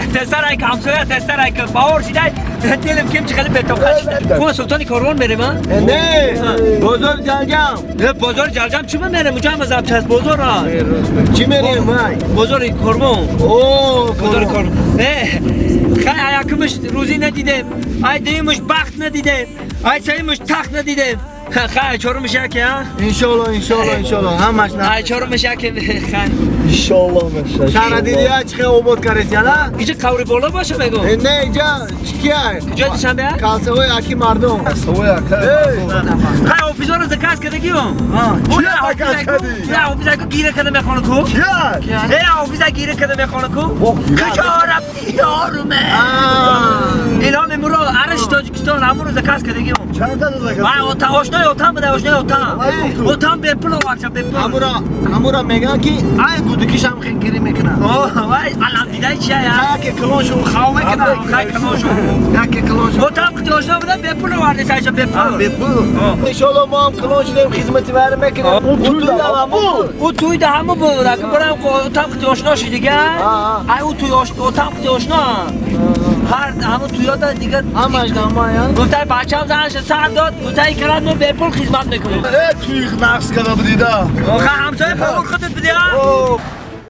تستر که همسایه تستر که باور شده دلم کم چخاله به تو خش خواه سلطانی کاروان بریم ها نه بازار جلجم بازار جلجم چی من بریم اونجا هم از چست بازار ها چی میریم مای بازار کاروان اوه بازار کاروان خیلی ایاکمش روزی ندیدم ای دیمش بخت ندیدم ای سیمش تخت ندیدم خیلی چهارم میشه که ها انشالله همش نه ای چهارم میشه که خیلی انشالله میشه شهر دیدی چه اوبود کردی نه اینجا قوری بالا باشه بگو نه اینجا چیه کجا دیشن بیا کاسه های اکی مردم خیلی اوفیزار از کاس کدگی هم نه اوفیزار که گیره کده میخوانه کو نه اوفیزار گیره کده میخوانه کو کجا رفتی یارومه اینا میمورو عرش تاجیکستان همون از کاس کدگی هم چند تا زکات وای آشنای اوتام بده آشنای اوتام به پلو واچا به پلو همورا میگن که ای گودکیش هم خیلی گیری میکنه وای الان دیدای چیه یا که کلونشو خاو میکنه خیلی کلوشو که کلونشو اوتام که آشنا بده به پلو وارد سایشا به پلو انشالله ما هم کلونش داریم خدمتی برای میکنیم او توی ده همه بود اگه برای اوتام که آشنا شد دیگه ای او توی اوتام که آشنا هر همه توی داد دیگه همش نمایان گفتای بچه هم زنش سر داد گفتای کرد من به پول خدمت میکنم توی نقص کرده بدیده همسایه پول خودت بدی